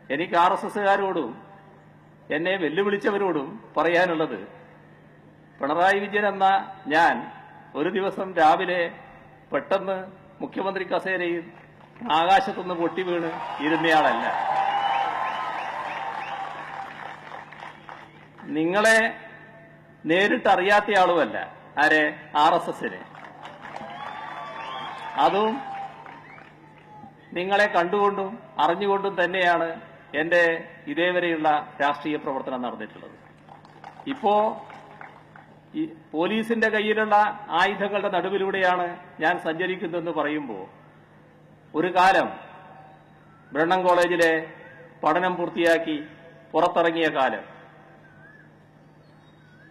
എനിക്ക് RSSകാരോടും എന്നെ വെല്ലുവിളിച്ചവരോടും പറയാനുള്ളത്, പിണറായി വിജയൻ എന്ന ഞാൻ ഒരു ദിവസം രാവിലെ പെട്ടെന്ന് മുഖ്യമന്ത്രി കസേരയിൽ ആകാശത്തുനിന്ന് പൊട്ടി വീണ് ഇരുന്നയാളല്ല. നിങ്ങളെ നേരിട്ടറിയാത്തയാളുമല്ല. ആരെ? RSSനെ. അതും നിങ്ങളെ കണ്ടുകൊണ്ടും അറിഞ്ഞുകൊണ്ടും തന്നെയാണ് എന്റെ ഇതേവരെയുള്ള രാഷ്ട്രീയ പ്രവർത്തനം നടന്നിട്ടുള്ളത്. ഇപ്പോ ഈ പോലീസിന്റെ കയ്യിലുള്ള ആയുധങ്ങളുടെ നടുവിലൂടെയാണ് ഞാൻ സഞ്ചരിക്കുന്നതെന്ന് പറയുമ്പോൾ, ഒരു കാലം ബ്രണ്ണൻ കോളേജിലെ പഠനം പൂർത്തിയാക്കി പുറത്തിറങ്ങിയ കാലം,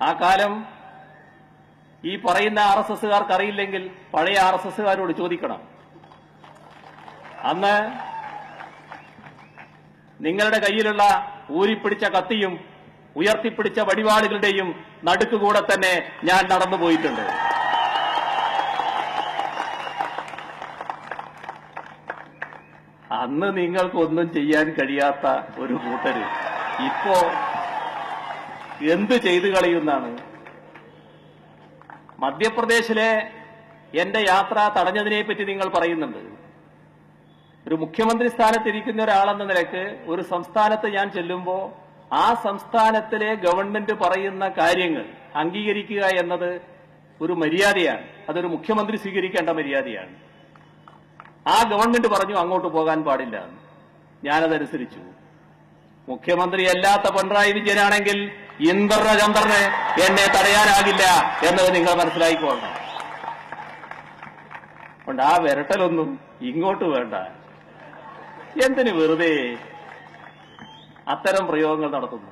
ആ കാലം ഈ പറയുന്ന RSSകാർക്ക് അറിയില്ലെങ്കിൽ പഴയ RSSകാരോട് ചോദിക്കണം. അന്ന് നിങ്ങളുടെ കയ്യിലുള്ള ഊരിപ്പിടിച്ച കത്തിയും ഉയർത്തിപ്പിടിച്ച വടിവാളുകളുടെയും നടുക്കുകൂടെ തന്നെ ഞാൻ നടന്നുപോയിട്ടുണ്ട്. അന്ന് നിങ്ങൾക്കൊന്നും ചെയ്യാൻ കഴിയാത്ത ഒരു കൂട്ടര് ഇപ്പോ എന്ത് ചെയ്തു കളയുന്നാണ്? മധ്യപ്രദേശിലെ എന്റെ യാത്ര തടഞ്ഞതിനെപ്പറ്റി നിങ്ങൾ പറയുന്നുണ്ട്. ഒരു മുഖ്യമന്ത്രി സ്ഥാനത്തിരിക്കുന്ന ഒരാളെന്ന നിലയ്ക്ക് ഒരു സംസ്ഥാനത്ത് ഞാൻ ചെല്ലുമ്പോൾ ആ സംസ്ഥാനത്തിലെ ഗവൺമെന്റ് പറയുന്ന കാര്യങ്ങൾ അംഗീകരിക്കുക എന്നത് ഒരു മര്യാദയാണ്. അതൊരു മുഖ്യമന്ത്രി സ്വീകരിക്കേണ്ട മര്യാദയാണ്. ആ ഗവൺമെന്റ് പറഞ്ഞു അങ്ങോട്ട് പോകാൻ പാടില്ല. ഞാനതനുസരിച്ചു. മുഖ്യമന്ത്രിയല്ലാത്ത പിണറായി വിജയനാണെങ്കിൽ ചന്ദ്രന് എന്നെ തടയാനാകില്ല എന്നത് നിങ്ങൾ മനസ്സിലാക്കിക്കൊള്ളണം. അതുകൊണ്ട് ആ വിരട്ടലൊന്നും ഇങ്ങോട്ട് വേണ്ട. എന്തിന് വെറുതെ അത്തരം പ്രയോഗങ്ങൾ നടത്തുന്നു?